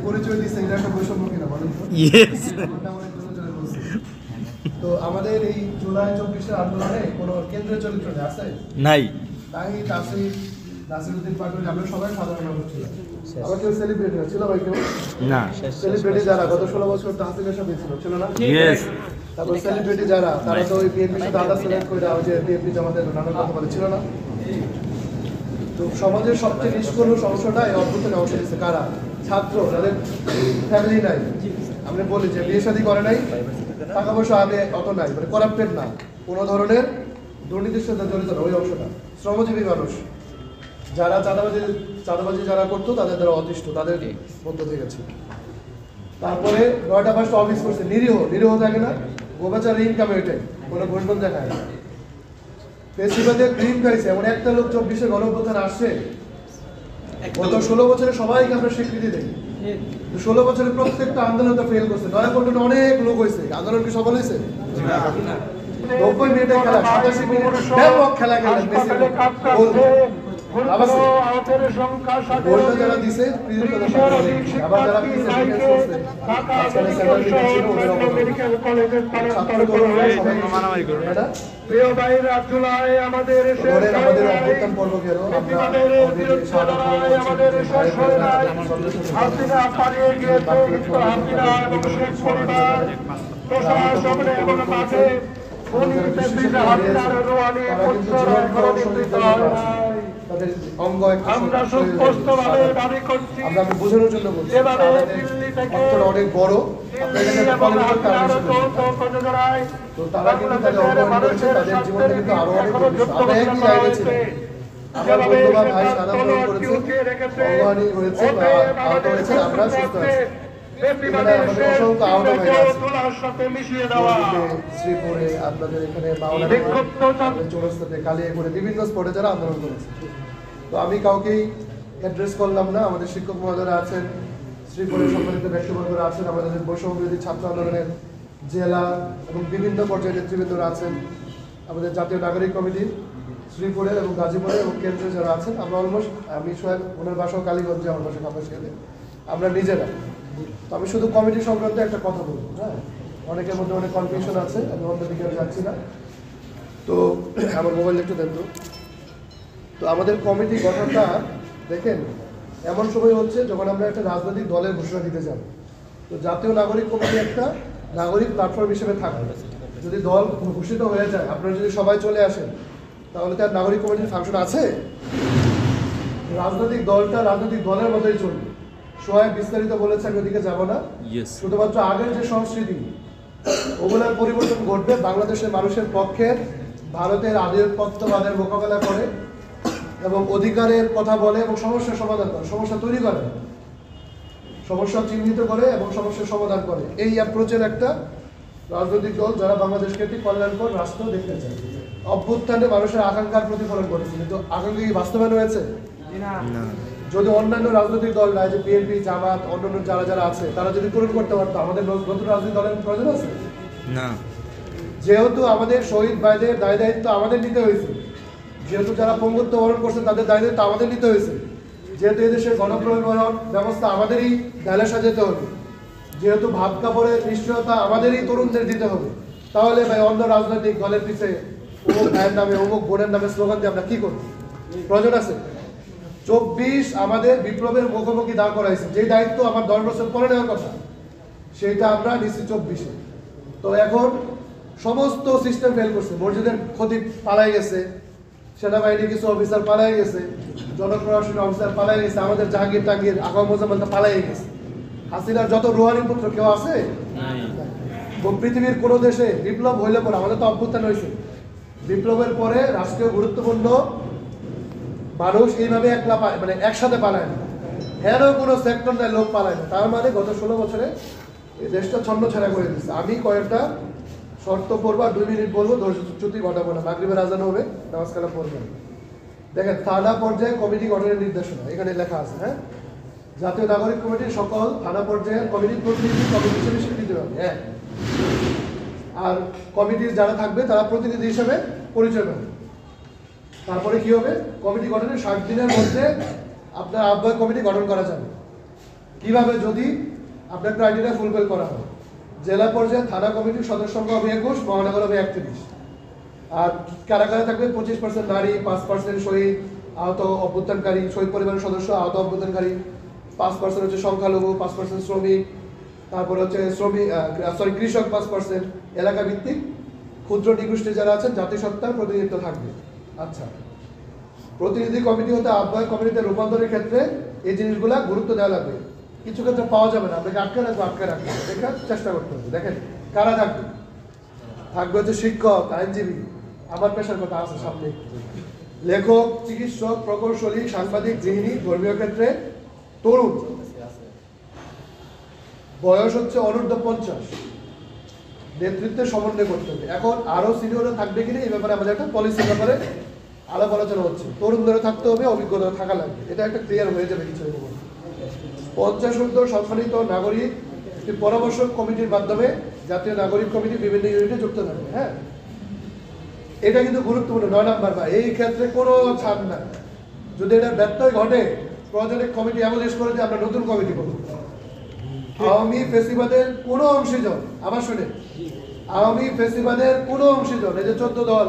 পরিচয় দিচ্ছে এটা একটা বৈষম্য কিনা বলেন তো? তো আমাদের এই জুলাই 24-এর আন্দোলনে কোনো কেন্দ্রীয় চরিত্র আছে নাই। তাই নাসিরউদ্দিন পাটোয়ারি আমরা সবাই সাধারণ মানুষ ছিলাম। আবার কেউ সেলিব্রিটি ছিল ভাই? কেউ না। সেলিব্রিটি যারা গত 16 বছর তাহসিনের সাথে ছিল না? তারপর সেলিব্রিটি যারা তারা তো ওই বিএনপির সাথে আলাদা সিলেক্ট করে দেওয়া যে বিএনপি জামাতের নানা কথা বলে ছিল না? তো সমাজের সবচেয়ে নিষ্কলুষ সমস্যাটা এই অভ্যুত্থানে অংশ নিচ্ছে কারা? ছাত্র, যাদের ফ্যামিলি নাই। আমরা বলি যে বিয়ে শাদী করে নাই, টাকা পয়সা আগে অত নাই, মানে করাপ্টেড না, কোনো ধরনের দুর্নীতির সাথে জড়িত না, ওই অংশটা শ্রমজীবী মানুষ যারা চাঁদাবাজি যারা করতো তাদের দ্বারা অতিষ্ঠ, তাদের মধ্য থেকে ছিল। তারপরে 9টা 5টা অফিস করছে, নিরীহ থাকে না, গোবাচার ইনকাম ওইটাই, কোনো ঘোষণ দেখায় না। ফেস্টিভ্যালে ক্রিম খাইছে এমন একটা লোক 24-এ গণঅভ্যুত্থান আসছে। গত 16 বছরে সবাইকে আমরা স্বীকৃতি দিই, 16 বছরে প্রত্যেকটা আন্দোলন তো ফেল করছে। নয়াপল্টনে অনেক লোক হয়েছে, আন্দোলন কি সফল হয়েছে? 90 মিনিটের খেলা, 87 মিনিট ব্যাপক খেলা খেলেন মেসি। যারা দিছে আবার যারা আমরা বোঝানোর জন্য বলছি অনেক বড়, তো তারা কিন্তু তাদের অঙ্গহানি করেছে, তাদের জীবনটা কিন্তু আরো অনেক আমরা একই জায়গায় ছিলাম। আমার বন্ধু বা ভাই সাদা গ্রহণ করেছে, অঙ্গহানি হয়েছে বা আহত হয়েছে, আমরা সুস্থ আছি। অসংখ্য আহত ভাই আছে শ্রীপুরে, আপনাদের এখানে চৌরাস্তাতে, কালিয়াপুরে, বিভিন্ন স্পটে যারা আন্দোলন করেছে। তো আমি কাউকেই অ্যাড্রেস করলাম না। আমাদের শিক্ষক মহোদয়রা আছেন, শ্রীপুরের সম্মানিত ব্যক্তিবর্গরা আছেন, আমাদের বৈষম্য বিরোধী ছাত্র আন্দোলনের জেলা এবং বিভিন্ন পর্যায়ের নেতৃবৃন্দরা আছেন, আমাদের জাতীয় নাগরিক কমিটি শ্রীপুরের এবং গাজীপুরের এবং কেন্দ্রে যারা আছেন। আমরা অলমোস্ট, আমি সোহেল, ওনার বাসাও কালীগঞ্জে, আমার বাসা কাপাস গেলে, আমরা নিজেরা। তো আমি শুধু কমিটি সংক্রান্ত একটা কথা বলবো। হ্যাঁ, অনেকের মধ্যে অনেক কনফিউশন আছে, আমি অন্যদিকে যাচ্ছি না। তো আমার মোবাইল একটু দেন তো। তো আমাদের কমিটি গঠনটা দেখেন এমন সময় হচ্ছে যখন আমরা একটা রাজনৈতিক দলের ঘোষণা দিতে যাব। তো জাতীয় নাগরিক কমিটি একটা নাগরিক প্ল্যাটফর্ম হিসেবে থাকবে। যদি দল ঘোষিত হয়ে যায়, আপনারা যদি সবাই চলে আসেন, তাহলে তার নাগরিক কমিটির ফাংশন আছে? রাজনৈতিক দলটা রাজনৈতিক দলের মতোই চলবে। সোহাগ বিস্তারিত বলেছে, আমি ওদিকে যাবো না। শুধুমাত্র আগের যে সংস্কৃতি, ওগুলোর পরিবর্তন ঘটবে। বাংলাদেশের মানুষের পক্ষে ভারতের আধিপত্যবাদের মোকাবেলা করে এবং অধিকারের কথা বলে এবং সমস্যার সমাধান করে, সমস্যা তৈরি করে, সমস্যা চিহ্নিত করে এবং সমস্যার সমাধান করে। এই অ্যাপ্রোচের একটা রাজনৈতিক দল যারা বাংলাদেশকে একটি কল্যাণকর রাষ্ট্র দেখতে চায়। অভ্যুত্থানে মানুষের আকাঙ্ক্ষার প্রতিফলন করেছে, কিন্তু আকাঙ্ক্ষা কি বাস্তবায়ন হয়েছে? যদি অন্যান্য রাজনৈতিক দল নাই, যে বিএনপি, জামাত, অন্যান্য যারা যারা আছে, তারা যদি পূরণ করতে পারতো, আমাদের নতুন রাজনৈতিক দলের প্রয়োজন আছে না। যেহেতু আমাদের শহীদ ভাইদের দায় দায়িত্ব আমাদের নিতে হয়েছে, যেহেতু যারা পঙ্গুত্ব বরণ করছে তাদের দায় দায়িত্ব আমাদের নিতে হয়েছে, যেহেতু এদেশের গণপরিবহন ব্যবস্থা আমাদেরই ঢেলে সাজাতে হবে, যেহেতু ভাত কাপড়ের নিশ্চয়তা আমাদেরই তরুণদের দিতে হবে, তাহলে ভাই অন্য রাজনৈতিক দলের পিছিয়ে অমুক ভাইয়ের নামে, অমুক বোনের নামে স্লোগান দিয়ে আমরা কি করব? প্রয়োজন আছে? 24 আমাদের বিপ্লবের মুখোমুখি দাঁড় করাইছে, যে দায়িত্ব আমার 10 বছর পরে নেওয়ার কথা, সেইটা আমরা নিচ্ছি 24-এ। তো এখন সমস্ত সিস্টেম ফেল করছে। মসজিদের খতিব পালাই গেছে, সেনাবাহিনীর কিছু অফিসার পালাই গেছে, জনপ্রশাসন অফিসার পালাই গেছে, আমাদের জাহাঙ্গীর টাঙ্গির আগাম মোজাম্মেলটা পালাই গেছে। হাসিনার যত রুহানি পুত্র কেউ আছে? পৃথিবীর কোনো দেশে বিপ্লব হইলে পরে, আমাদের তো অভ্যুত্থান হয়েছে, বিপ্লবের পরে রাষ্ট্রীয় গুরুত্বপূর্ণ মানুষ এইভাবে মানে একসাথে পালায় না, এরও কোনো সেক্টর নেই, লোক পালায় না। তার মানে গত 16 বছরে এই দেশটা ছন্ন ছাড়া করে দিচ্ছে। আমি কয়েকটা শর্ত পড়বো, 2 মিনিট বলবো, ধৈর্যচ্যুতি ঘটাবো না, মাগরিবের আজান হবে, নামাজ কালাম পড়বেন। দেখেন, থানা পর্যায়ে কমিটি গঠনের নির্দেশনা এখানে লেখা আছে। হ্যাঁ, জাতীয় নাগরিক কমিটির সকল থানা পর্যায়ের কমিটির প্রতিনিধি কমিটি হিসেবে স্বীকৃতি পাবে। হ্যাঁ, আর কমিটির যারা থাকবে তারা প্রতিনিধি হিসেবে পরিচয় পাবে। তারপরে কি হবে? কমিটি গঠনের 60 দিনের মধ্যে আপনার আহ্বায়ক কমিটি গঠন করা যাবে। কিভাবে যদি আপনার ক্রাইটেরিয়া ফুলফিল করা হয়। জেলা পর্যায়ে থানা কমিটির সদস্য সংখ্যা হবে 21, মহানগর হবে 31। আর কারা কারা থাকবে 25% নারী, 5% শহীদ আহত অভ্যুত্থানকারী, শহীদ পরিবারের সদস্য আহত অভ্যুত্থানকারী, 5% হচ্ছে সংখ্যালঘু, 5% শ্রমিক, তারপরে হচ্ছে কৃষক 5%, এলাকা ভিত্তিক ক্ষুদ্র নিগোষ্ঠী যারা আছেন জাতিসত্তার প্রতিনিধিত্ব থাকবে। আচ্ছা, প্রতিনিধি কমিটি হতে আহ্বায়ক কমিটিতে রূপান্তরের ক্ষেত্রে এই জিনিসগুলা গুরুত্ব দেওয়া লাগবে। কিছু ক্ষেত্রে পাওয়া যাবে না, আপনাকে আটকে রাখবে দেখার চেষ্টা করতে হবে। দেখেন কারা থাকবে, থাকবে হচ্ছে শিক্ষক, আইনজীবী, আমার পেশার কথা আছে সামনে, লেখক, চিকিৎসক, প্রকৌশলী, সাংবাদিক, গৃহিণী, ধর্মীয় ক্ষেত্রে তরুণ, বয়স হচ্ছে অনূর্ধ্ব 50, নেতৃত্বে সমন্বয় করতে হবে। এখন আরো সিনিয়ররা থাকবে কিনা এই ব্যাপারে আমাদের একটা পলিসির ব্যাপারে আলাপ আলোচনা হচ্ছে। তরুণদেরও থাকতে হবে, অভিজ্ঞতা থাকা লাগবে, এটা একটা ক্লিয়ার হয়ে যাবে কিছু। 50 ঊর্ধ্ব সম্মানিত নাগরিক একটি পরামর্শক কমিটির মাধ্যমে জাতীয় নাগরিক কমিটি বিভিন্ন ইউনিটে যুক্ত থাকবে। হ্যাঁ, এটা কিন্তু গুরুত্বপূর্ণ। 9 নাম্বার বা এই ক্ষেত্রে কোনো ছাড় নাই। যদি এটা ব্যত্যয় ঘটে প্রয়োজনে কমিটি অ্যাবলিশ করে দিয়ে আমরা নতুন কমিটি করব। আওয়ামী ফেসিবাদের কোনো অংশীজন, আবার শুনে, আওয়ামী ফেসিবাদের কোনো অংশীজন, এই যে 14 দল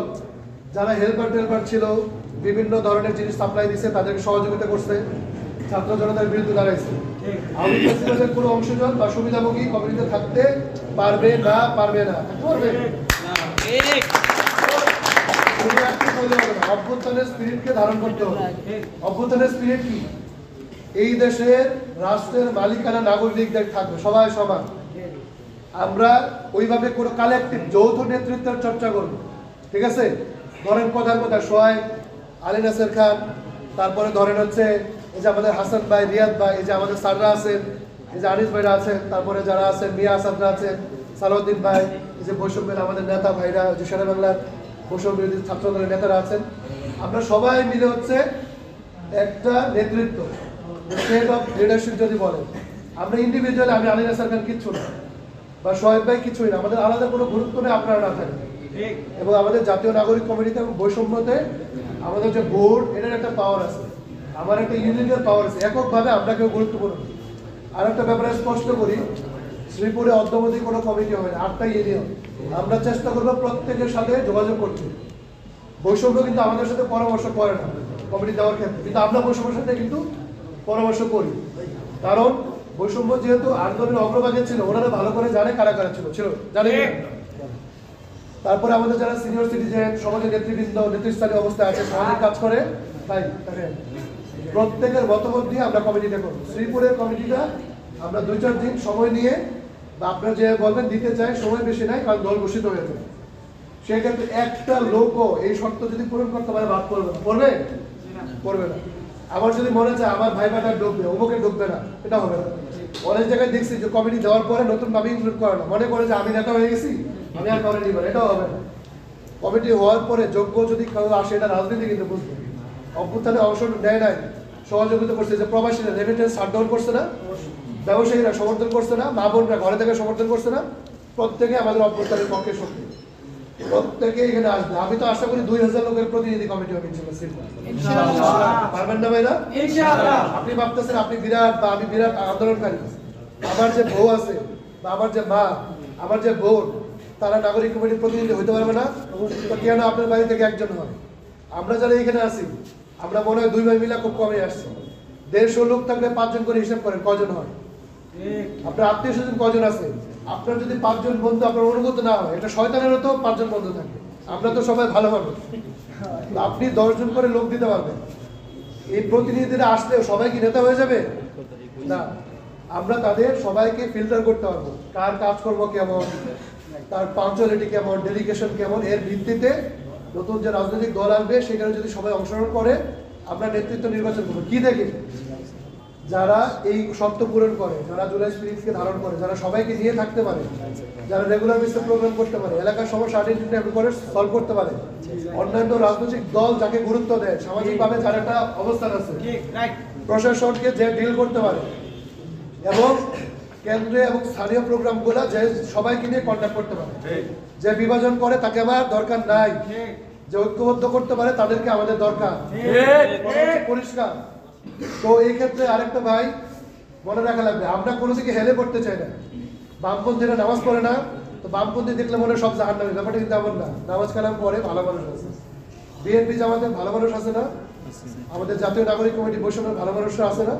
যারা হেল্পার ছিল, বিভিন্ন ধরনের জিনিস সাপ্লাই দিচ্ছে, তাদেরকে সহযোগিতা করছে, ছাত্র জনতার বিরুদ্ধে দাঁড়াইছে, আওয়ামী ফেসিবাদের কোনো অংশীজন বা সুবিধাভোগী কমিটিতে থাকতে পারবে না। অভ্যুত্থানের স্পিরিটকে ধারণ করতে হবে। অভ্যুত্থানের স্পিরিট কি? এই দেশের রাষ্ট্রের মালিকানা নাগরিকদের থাকবে, সবাই সমান। আমরা ওইভাবে কোনো কালেকটিভ যৌথ নেতৃত্বের চর্চা করব, ঠিক আছে? ধরেন কথার কথা সোহাইব, আলী নাসের খান, তারপরে ধরেন হচ্ছে এই যে আমাদের হাসান ভাই, রিয়াদ ভাই, এই যে আমাদের স্যাররা আছেন, এই যে আনিস ভাইরা আছেন, তারপরে যারা আছেন মিয়া আসাদরা আছেন, সালাউদ্দিন ভাই, এই যে বৈষম্যের আমাদের নেতা ভাইরা, যে শেরে বাংলার বৈষম্য বিরোধী ছাত্র দলের নেতারা আছেন, আমরা সবাই মিলে হচ্ছে একটা নেতৃত্ব, স্টেট অফ লিডারশিপ যদি বলেন। আমরা ইন্ডিভিজুয়ালি, আমি আলী নাসের খান কিচ্ছু না, বা সোহেব ভাই কিছুই না, আমাদের আলাদা কোনো গুরুত্ব নেই, আপনারা না থাকেন। এবং আমাদের জাতীয় নাগরিক কমিটিতে এবং বৈষম্যতে আমাদের যে বোর্ড, এটার একটা পাওয়ার আছে, আমার একটা ইউনিটের পাওয়ার আছে, এককভাবে আমরা কেউ গুরুত্বপূর্ণ। আর একটা ব্যাপারে স্পষ্ট করি, শ্রীপুরে অদ্যাবধি কোনো কমিটি হয় না, 8টা ইউনিয়ন। আমরা চেষ্টা করবো প্রত্যেকের সাথে যোগাযোগ করতে। বৈষম্য কিন্তু আমাদের সাথে পরামর্শ করে না কমিটি দেওয়ার ক্ষেত্রে, কিন্তু আমরা বৈষম্যের সাথে কিন্তু পরামর্শ করি। কারণ বৈষম্য যেহেতু আন্দোলনের অগ্রভাগে ছিল, ওনারা ভালো করে জানে কারা কারা ছিল জানে। তারপরে আমাদের যারা সিনিয়র সিটিজেন, সমাজের নেতৃবৃন্দ, নেতৃস্থানীয় অবস্থায় আছে, সমাজের কাজ করে, তাই প্রত্যেকের মতামত দিয়ে আমরা কমিটিটা করবো। শ্রীপুরের কমিটিটা আমরা 2-4 দিন সময় নিয়ে, বা আপনারা যে বলবেন দিতে চাই, সময় বেশি নাই, কারণ দল ঘোষিত হয়ে যাবে। সেক্ষেত্রে একটা লোকও এই শর্ত যদি পূরণ করতে পারে, বাদ করবে না, করবে না। আবার যদি মনে চায় আমার ভাই ভাইটা ডুববে, অমুকে ডুববে না, এটা হবে না। অনেক জায়গায় দেখছি যে কমিটি দেওয়ার পরে নতুন ভাবে ইনক্লুড করে না, মনে করে যে আমি নেতা হয়ে গেছি, আমি আর কমিটি নিব, এটাও হবে না। কমিটি হওয়ার পরে যোগ্য যদি কেউ আসে, এটা রাজনীতি কিন্তু বুঝবে। অভ্যুত্থানে অংশ নেয় নাই, সহযোগিতা করছে, যে প্রবাসীরা রেমিটেন্স শাটডাউন করছে না, ব্যবসায়ীরা সমর্থন করছে না, মা বোনরা ঘরে থেকে সমর্থন করছে না, প্রত্যেকে আমাদের অভ্যুত্থানের পক্ষে শক্তি, প্রত্যেকে এখানে আসবে। আমি তো আশা করি 2000 লোকের প্রতিনিধি কমিটি হবে ইনশাআল্লাহ। পারবেন না ভাইরা? ইনশাআল্লাহ। আপনি ভাবতেছেন আপনি বিরাট, বা আমি বিরাট আন্দোলনকারী, আমার যে বউ আছে, বা আমার যে মা, আমার যে বোন, তারা নাগরিক কমিটির প্রতিনিধি হইতে পারবে না? তো কেন আপনার বাড়ি থেকে একজন হয়? আমরা যারা এখানে আছি, আমরা মনে হয় 2 ভাই মিলে খুব কমে আসছি। 150 লোক থাকলে 5 জন করে হিসাব করেন কজন হয়? আপনার আত্মীয় স্বজন কজন আছে? আপনার যদি 5 জন বন্ধু আপনার অনুগত না হয়, এটা শয়তানেরও তো 5 জন বন্ধু থাকে। আমরা তো সবাই ভালো মানুষ, আপনি 10 জন করে লোক দিতে পারবেন। এই প্রতিনিধিরা আসলে সবাই কি নেতা হয়ে যাবে? না, আমরা তাদের সবাইকে ফিল্টার করতে পারবো, কার কাজকর্ম কেমন, তার পাঞ্চুয়ালিটি কেমন, ডেডিকেশন কেমন, এর ভিত্তিতে নতুন যে রাজনৈতিক দল আসবে সেখানে যদি সবাই অংশগ্রহণ করে, আমরা নেতৃত্ব নির্বাচন করবো। কি দেখে? যারা এই শর্ত পূরণ করে, যারা জুলাই স্পিরিটকে ধারণ করে, যারা সবাইকে নিয়ে থাকতে পারে, যারা রেগুলার বেসিসে প্রোগ্রাম করতে পারে, এলাকার সমস্যা আইডেন্টিফাই করে সলভ করতে পারে, অন্যান্য রাজনৈতিক দল যাকে গুরুত্ব দেয়, সামাজিকভাবে যার একটা অবস্থান আছে, প্রশাসনকে যে ডিল করতে পারে, এবং কেন্দ্রে এবং স্থানীয় প্রোগ্রামগুলো যে সবাইকে নিয়ে কন্ট্যাক্ট করতে পারে, যে বিভাজন করে তাকে আমার দরকার নাই, যে ঐক্যবদ্ধ করতে পারে তাদেরকে আমাদের দরকার, পরিষ্কার। তো এই ক্ষেত্রে আরেকটা ভাই মনে রাখা লাগবে। আমরা কোনো দিকে হেলে পড়তে চাই না। বামপন্থীরা নামাজ পড়ে না, তো বামপন্থী দেখলে মনে সব জাহান্নামী, ব্যাপারটা কিন্তু এমন না। নামাজ কালাম পড়ে ভালো মানুষ আছে, বিএনপি জামাতের ভালো মানুষ আছে না, আমাদের জাতীয় নাগরিক কমিটি বৈষম্যের ভালো মানুষরা আছে না।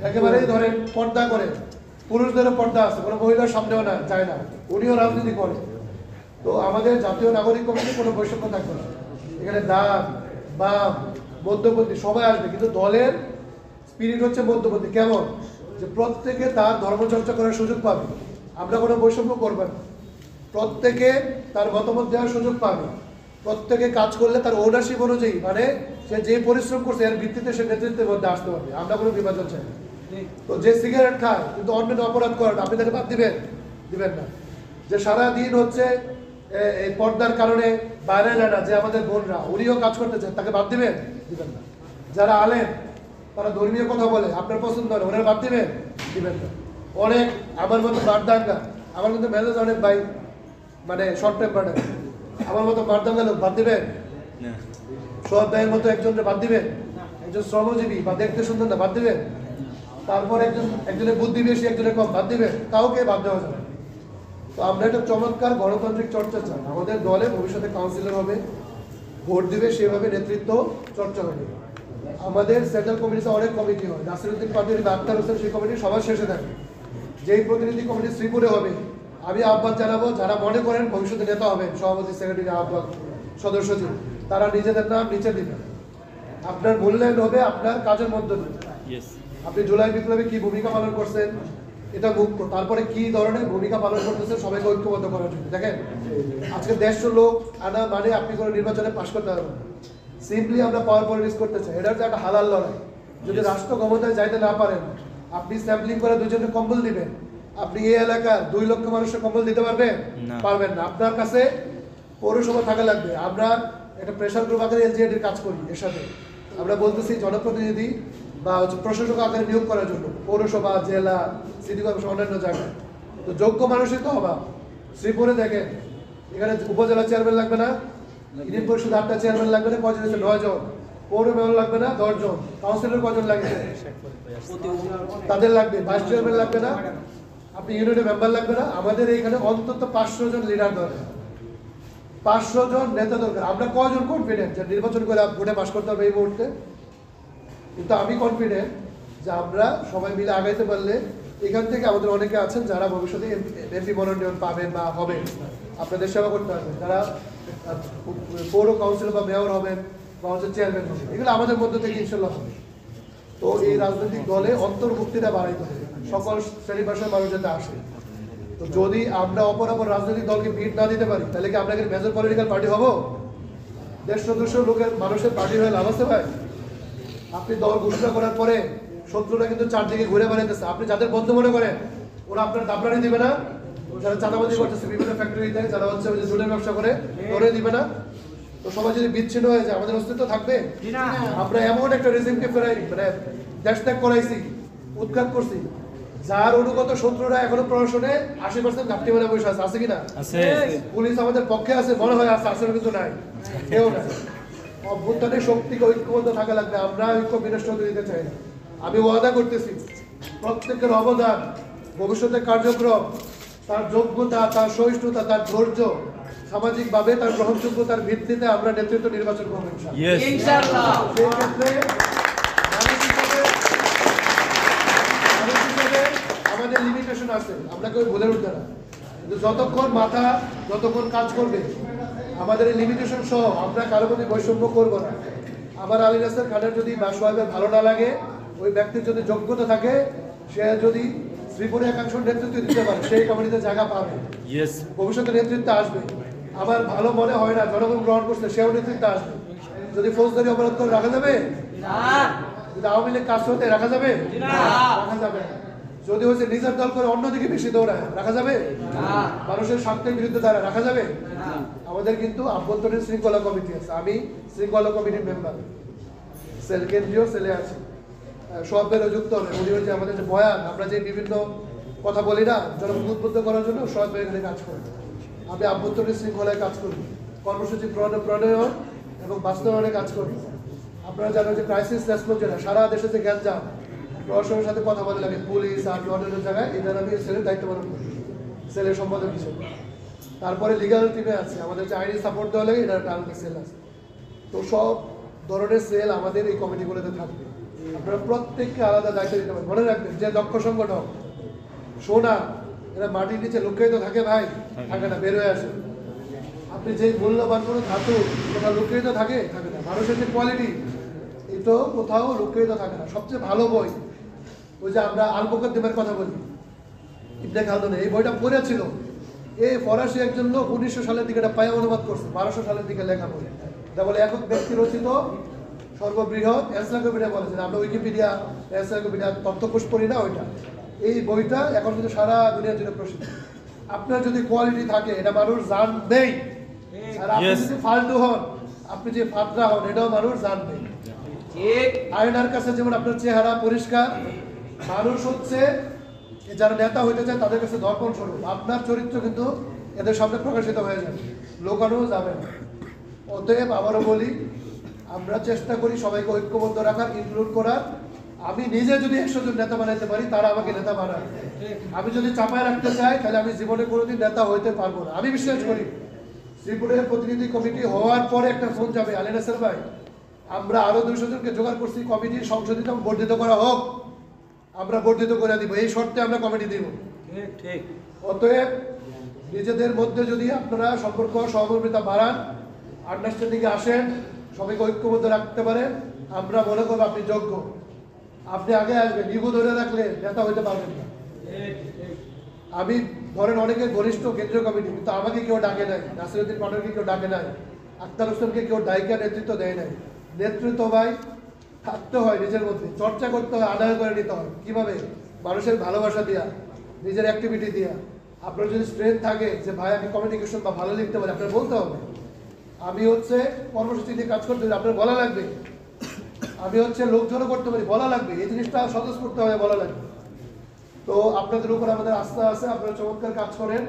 একেবারেই ধরেন পর্দা করে, পুরুষদেরও পর্দা আছে, কোনো মহিলার সামনেও না যায় না, উনিও রাজনীতি করে। তো আমাদের জাতীয় নাগরিক কমিটি কোনো বৈষম্য থাকবে না, এখানে ডান বাম মধ্যপন্থী সবাই আসবে, কিন্তু দলের স্পিরিট হচ্ছে মধ্যপন্থী। কেমন? যে প্রত্যেকে তার ধর্মচর্চা করার সুযোগ পাবে, আমরা কোনো বৈষম্য করবো না, প্রত্যেকে তার মতামত দেওয়ার সুযোগ পাবে, প্রত্যেকে কাজ করলে তার ওনারশিপ অনুযায়ী, মানে সে যে পরিশ্রম করছে এর ভিত্তিতে সে নেতৃত্বের মধ্যে আসতে পারবে। আমরা কোনো বিভাজন চাই না। তো যে সিগারেট খায় কিন্তু অন্যের অপরাধ করেন, আপনি তাকে বাদ দিবেন? দিবেন না। যে সারাদিন হচ্ছে এই পর্দার কারণে বাইরে যায় না, যে আমাদের বোনরা, উনিও কাজ করতে চান, তাকে বাদ দিবেন? দিবেন না। যারা আলেম, তারা ধর্মীয় কথা বলে, আপনার পছন্দ হয়, ওনারা বাদ দিবেন? দিবেন না। অনেক আমার মতো বারদাঙ্গা, আমার কিন্তু মেজাজ অনেক ভাই মানে শর্ট টেম্পার্ড, আমার মতো বারদাঙ্গা লোক বাদ দিবেন? সোহাগ ভাইয়ের মতো একজনের বাদ দিবেন? একজন শ্রমজীবী বা দেখতে সুন্দর না বাদ দিবেন? তারপর একজনের বুদ্ধি বেশি, একজনের কম বাদ দিবেন? কাউকে বাদ দেওয়া যাবে। তো আমরা একটা চমৎকার গণতান্ত্রিক চর্চা চাই, আমাদের দলে ভবিষ্যতে কাউন্সিলর হবে, ভোট দিবে, সেভাবে নেতৃত্ব চর্চা হবে। আমাদের সেন্ট্রাল কমিটিতে অনেক কমিটি হয়, নাসিরউদ্দিন পাটোয়ারি বা আক্তার হোসেন সেই কমিটি সবার শেষে থাকে। যেই প্রতিনিধি কমিটি শ্রীপুরে হবে, আমি আহ্বান জানাবো, যারা মনে করেন ভবিষ্যতে নেতা হবেন, সভাপতি সেক্রেটারি আহ্বান সদস্য সচিব, তারা নিজেদের নাম নিচে দিবেন। আপনার মূল্যায়ন হবে আপনার কাজের মধ্য দিয়ে। আপনি জুলাই বিপ্লবে কি ভূমিকা পালন করছেন এটা মুখ্য, তারপরে কি ধরনের ভূমিকা পালন করতেছেন সবাইকে ঐক্যবদ্ধ করার জন্য। দেখেন আজকে 150 লোক আনা মানে আপনি কোনো নির্বাচনে পাশ করতে পারবেন না। সিম্পলি আমরা পাওয়ার পলিটিক্স করতে চাই, এটা হচ্ছে একটা হালাল লড়াই। যদি রাষ্ট্র ক্ষমতায় যাইতে না পারেন, আপনি স্যাম্পলিং করে দুজনে কম্বল দিবেন, আপনি এই এলাকার 2 লক্ষ মানুষের কম্বল দিতে পারবেন? পারবেন না। আপনার কাছে পৌরসভা থাকা লাগবে। আমরা একটা প্রেশার গ্রুপ আকারে এলজিএডির কাজ করি, এর সাথে আমরা বলতেছি জনপ্রতিনিধি বা প্রশাসক আকারে নিয়োগ করার জন্য পৌরসভা, জেলা, সিটি কর্পোরেশন, অন্যান্য জায়গায়। তো যোগ্য মানুষই তো অভাব। শ্রীপুরে দেখেন, এখানে উপজেলা চেয়ারম্যান লাগবে না, ইউনিয়ন পরিষদ 8টা চেয়ারম্যান লাগবে না, কজন আছে? 9 জন। পৌর মেয়র লাগবে না, 10 জন। কাউন্সিলর কজন লাগবে? তাদের লাগবে। ভাইস চেয়ারম্যান লাগবে না, আপনি ইউনিয়নের মেম্বার লাগবে না। আমাদের এইখানে অন্তত 500 জন লিডার দরকার, 500 জন নেতা দরকার। আমরা কয়জন কনফিডেন্ট যে নির্বাচন করে ভোটে পাশ করতে হবে এই মুহূর্তে? কিন্তু আমি কনফিডেন্ট যে আমরা সবাই মিলে আগাইতে পারলে এখান থেকে আমাদের অনেকে আছেন যারা ভবিষ্যতে এমপি মনোনয়ন পাবেন বা হবেন, আপনাদের সেবা করতে পারবেন, যারা পৌর কাউন্সিলর বা মেয়র হবেন বা হচ্ছে চেয়ারম্যান হবেন, এগুলো আমাদের মধ্যে থেকে ইনশাল্লাহ হবে। তো এই রাজনৈতিক দলে অন্তর্ভুক্তিটা বাড়াইতে হবে, সকল শ্রেণী পেশার মানুষ যাতে আসে। তো যদি আমরা অপর রাজনৈতিক দলকে ভিড় না দিতে পারি, তাহলে কি আমরা মেজর পলিটিক্যাল পার্টি হবো? 150 লোকের মানুষের পার্টি হয়ে লাভ আছে ভাই? আপনি দল ঘোষণা করার পরে শত্রুরা কিন্তু চারদিকে ঘুরে বেড়াইতেছে, আপনি যাদের বন্ধু মনে করেন ওরা আপনার দাবরানি দিবে না? যারা চাঁদাবাজি করতেছে বিভিন্ন ফ্যাক্টরিতে, যারা হচ্ছে জুটের ব্যবসা করে, ওরে দিবে না? তো সবাই যদি বিচ্ছিন্ন হয়ে যায় আমাদের অস্তিত্ব থাকবে? আমরা এমন একটা রেজিমকে ফেরাই মানে দেশ ত্যাগ করাইছি, উৎখাত করছি, যার অনুগত শত্রুরা এখনো প্রশাসনে 80% ঘাপটি মেরে বসে আছে। আছে কিনা? পুলিশ আমাদের পক্ষে আছে মনে হয়, আছে, আসলে কিন্তু নাই, কেউ নাই। অভ্যুত্থানের শক্তিকে ঐক্যবদ্ধ থাকা লাগবে, আমরা ঐক্য বিনষ্ট হতে দিতে চাই না। আমি ওয়াদা করতেছি প্রত্যেকের অবদান, ভবিষ্যতের কার্যক্রম, তার যোগ্যতা, তার সহিষ্ণুতা, তার ধৈর্য, সামাজিকভাবে তার গ্রহণযোগ্যতার ভিত্তিতে আমরা নেতৃত্ব নির্বাচন করবো ইনশাআল্লাহ। সেই ক্ষেত্রে আমাদের লিমিটেশন আছে, আমরা কেউ ভুলে উঠতে না, কিন্তু যতক্ষণ কাজ করবে আমাদের এই লিমিটেশন সহ আমরা কারো প্রতি বৈষম্য করবো না। আমার আলী রাস্তার খানের যদি বা সোহাবের ভালো না লাগে, ওই ব্যক্তির যদি যোগ্যতা থাকে, সে যদি শ্রীপুরে একাংশ নেতৃত্ব দিতে পারে, সেই কমিটিতে জায়গা পাবে, ভবিষ্যতে নেতৃত্বে আসবে। আমার ভালো মনে হয় না জনগণ গ্রহণ করছে, সেও নেতৃত্বে আসবে। যদি ফৌজদারি অপরাধ করে রাখা যাবে? যদি আওয়ামী লীগ কাজ হতে রাখা যাবে? রাখা যাবে। যদি হচ্ছে নিজের দল করে অন্যদিকে বেশি দৌড়ায় রাখা যাবে? মানুষের স্বার্থের বিরুদ্ধে দ্বারা রাখা যাবে? আমাদের কিন্তু আভ্যন্তরীণ শৃঙ্খলা কমিটি আছে, আমি শৃঙ্খলা কমিটির মেম্বার, সেল কেন্দ্রীয় সেলে আছি। সবের যুক্ত হবে, উনি হচ্ছে আমাদের যে বয়ান, আমরা যে বিভিন্ন কথা বলি না জনগণ উদ্বুদ্ধ করার জন্য সব এখানে কাজ করি। আমি আভ্যন্তরীণ শৃঙ্খলায় কাজ করি, কর্মসূচি প্রণয়ন এবং বাস্তবায়নে কাজ করি। আপনারা জানেন যে ক্রাইসিস রেসপন্স যেটা সারা দেশে যে গ্যাঞ্জাম, প্রশাসনের সাথে কথা বলা লাগে, পুলিশ আর অন্যান্য জায়গায় এটার আমি সেলের দায়িত্ব পালন করি, সেলের সম্পাদক হিসেবে। তারপরে লিগাল টিমে আছে, আমাদের যে আইনি সাপোর্ট দেওয়া লাগে, এটার একটা আলাদা সেল আছে। তো সব ধরনের সেল আমাদের এই কমিটিগুলোতে থাকবে। আপনারা প্রত্যেককে আলাদা দায়িত্ব দিতে পারেন। মনে রাখবেন যে দক্ষ সংগঠন সোনা এরা মাটির নিচে লুকিয়ে তো থাকে ভাই, থাকে না, বের হয়ে আসে। আপনি যে মূল্যবান কোনো ধাতু কোথাও লুকিয়ে তো থাকে না। মানুষের যে কোয়ালিটি এটা কোথাও লুকিয়ে তো থাকে না। সবচেয়ে ভালো বই ওই যে আমরা আল মুকদ্দিমের কথা বলি, ইবনে খালদুনের, এই বইটা পড়েছিল এই ফরাসি একজন লোক 1900 সালের দিকে এটা পায়া অনুবাদ করছে, 1200 সালের দিকে লেখা বই। এটা বলে একক ব্যক্তি রচিত সর্ববৃহৎ এনসাইক্লোপিডিয়া বলেছেন। আমরা উইকিপিডিয়া এনসাইক্লোপিডিয়া তথ্যকোষ পড়ি না, ওইটা এই বইটা এখন কিন্তু সারা দুনিয়ার জন্য প্রসিদ্ধ। আপনার যদি কোয়ালিটি থাকে এটা মানুষ জানবেই, আর আপনি যদি ফালতু হন, আপনি যে ফাতরা হন, এটাও মানুষ জানবে। আয়নার কাছে যেমন আপনার চেহারা পরিষ্কার, মানুষ হচ্ছে যারা নেতা হইতে চায় তাদের কাছে দর্পণ স্বরূপ। আপনার চরিত্র কিন্তু এদের সামনে প্রকাশিত হয়ে যাবে, লোকানো যাবে না। অতএব আবারও বলি, আমরা চেষ্টা করি সবাইকে ঐক্যবদ্ধ রাখার, ইনক্লুড করার। আমি নিজে যদি 100 জন নেতা বানাইতে পারি, তারা আমাকে নেতা বানায়। আমি যদি চাপায় রাখতে চাই, তাহলে আমি জীবনে কোনোদিন নেতা হইতে পারবো না। আমি বিশ্বাস করি শ্রীপুরের প্রতিনিধি কমিটি হওয়ার পরে একটা ফোন যাবে, আলী নাসের ভাই আমরা আরো 200 জনকে জোগাড় করছি, কমিটির সংশোধিত বর্ধিত করা হোক, আমরা বর্ধিত করে দিব, এই শর্তে আমরা কমিটি দিব। ঠিক। অতএব নিজেদের মধ্যে যদি আপনারা সম্পর্ক সহমর্মিতা বাড়ান, আন্ডারস্ট্যান্ডিংয়ে আসেন, সবাইকে ঐক্যবদ্ধ রাখতে পারেন, আমরা মনে করবো আপনি যোগ্য। আপনি আগে আসবেন, ইগো ধরে রাখলে নেতা হইতে পারবেন না। আমি ধরেন অনেকে ঘনিষ্ঠ কেন্দ্রীয় কমিটি, কিন্তু আমাকে কেউ ডাকে নাই, নাসিরউদ্দিন পাটোয়ারিকে কেউ ডাকে নাই, আক্তার হোসেনকে কেউ ডাইকা নেতৃত্ব দেয় নাই। নেতৃত্ব ভাই থাকতে হয় নিজের মধ্যে, চর্চা করতে হয়, আদায় করে নিতে হয়। কিভাবে? মানুষের ভালোবাসা দিয়া, নিজের অ্যাক্টিভিটি দিয়া। আপনার যদি স্ট্রেংথ থাকে যে ভাই আমি কমিউনিকেশন বা ভালো লিখতে পারি, আপনার বলতে হবে। আমি হচ্ছে কর্মসূচি দিয়ে কাজ করতে পারি, আপনার বলা লাগবে। আমি হচ্ছে লোকজনও করতে পারি, বলা লাগবে। এই জিনিসটা সদস্য করতে হবে, বলা লাগবে। তো আপনাদের উপর আমাদের আস্থা আছে, আপনারা চমৎকার কাজ করেন,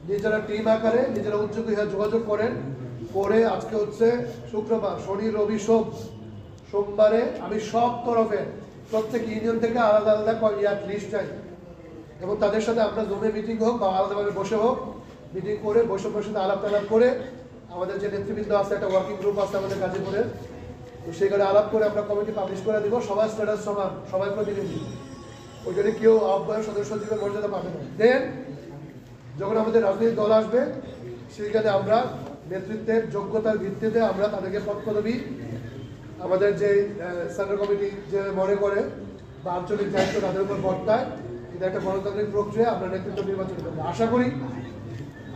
নিজেরা টিম আকারে নিজেরা উদ্যোগী হয়ে যোগাযোগ করেন। করে আজকে হচ্ছে শুক্রবার, শনি রবি সোমবারে আমি সব তরফে প্রত্যেক ইউনিয়ন থেকে আলাদা আলাদা লিস্ট চাই, এবং তাদের সাথে আমরা জমে মিটিং হোক বা আলাদাভাবে বসে হোক, মিটিং করে বৈষম্যের সাথে আলাপ টালাপ করে, আমাদের যে নেতৃবৃন্দ আছে, একটা ওয়ার্কিং গ্রুপ আছে আমাদের গাজীপুরের, তো সেখানে আলাপ করে আমরা কমিটি পাবলিশ করে দিব। সবার স্ট্যাটাস সমান, সবাই প্রতিনিধি, ওইখানে কেউ আহ্বায়ক সদস্য সচিবের মর্যাদা পাবে না। দেন যখন আমাদের রাজনৈতিক দল আসবে, সেখানে আমরা নেতৃত্বের যোগ্যতার ভিত্তিতে আমরা তাদেরকে পদপদবি, আমাদের যে সেন্ট্রাল কমিটি যে মনে করে বা আঞ্চলিক দায়িত্ব তাদের উপর বর্তায়, এটা একটা গণতান্ত্রিক প্রক্রিয়া, আমরা নেতৃত্ব নির্বাচন করবো। আশা করি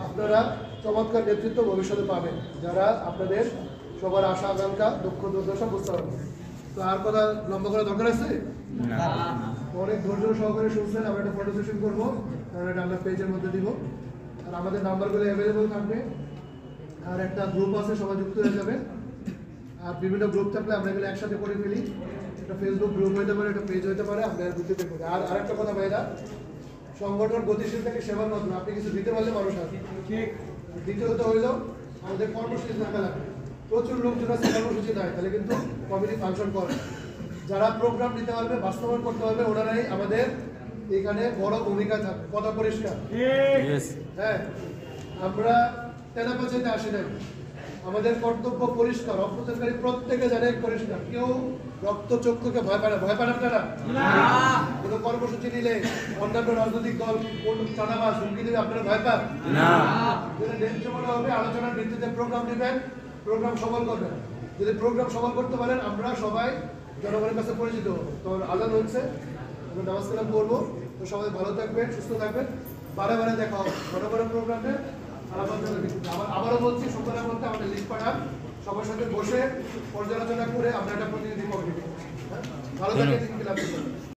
আপনারা চমৎকার নেতৃত্ব ভবিষ্যতে পাবেন, যারা আপনাদের সবার আশা আকাঙ্ক্ষা দুঃখ দুর্দশা বুঝতে পারবেন। তো আর কথা লম্বা করার দরকার আছে? অনেক ধৈর্য সহকারে শুনছেন। আমরা একটা ফটো সেশন করবো, কারণ এটা আমরা পেজের মধ্যে দিব, আর আমাদের নাম্বারগুলো অ্যাভেলেবল থাকবে। আর একটা গ্রুপ আছে, সবাই যুক্ত হয়ে যাবে। আর বিভিন্ন গ্রুপ থাকলে আমরা এগুলো একসাথে করে ফেলি। একটা ফেসবুক গ্রুপ হইতে পারে, একটা পেজ হইতে পারে, আমরা ভিত্তিতে করি। আর আরেকটা কথা ভাইরা, সংগঠন গতিশীল থেকে সেবার মাধ্যমে আপনি কিছু দিতে পারলে মানুষ আছে। ঠিক। দ্বিতীয়ত হইল আমাদের কর্মসূচি থাকা লাগবে। প্রচুর লোকজন আছে কর্মসূচি দেয়, তাহলে কিন্তু কমিটি ফাংশন করে। যারা প্রোগ্রাম নিতে পারবে, বাস্তবায়ন করতে পারবে, ওনারাই আমাদের এখানে বড় ভূমিকা থাকবে। কথা পরিষ্কার? হ্যাঁ, আমরা তেনাপাচাইতে আসি নাই, আমাদের কর্তব্য পরিষ্কার। অপপ্রচারকারী প্রত্যেকে জানে পরিষ্কার, কেউ রক্তচক্ষুকে ভয় পায় না। ভয় পান আপনারা? কোনো কর্মসূচি নিলে অন্যান্য রাজনৈতিক দল কোন চাঁদাবাজ হুমকি দেবে, আপনারা ভয় পান না? ন্যায্য মনে হবে, আলোচনার ভিত্তিতে প্রোগ্রাম নেবেন, প্রোগ্রাম সফল করবেন। যদি প্রোগ্রাম সফল করতে পারেন, আমরা সবাই জনগণের কাছে পরিচিত হবো। তো আজান হচ্ছে, আমরা নামাজ কালাম করবো। তো সবাই ভালো থাকবেন, সুস্থ থাকবেন, বারে বারে দেখা হবে বড় বড় প্রোগ্রামে। আবারও বলছি, সোমবারের মধ্যে আমাদের লিস্ট পাঠান, সবার সাথে বসে পর্যালোচনা করে আমরা একটা প্রতিনিধি কমিটি। ভালো থাকবেন।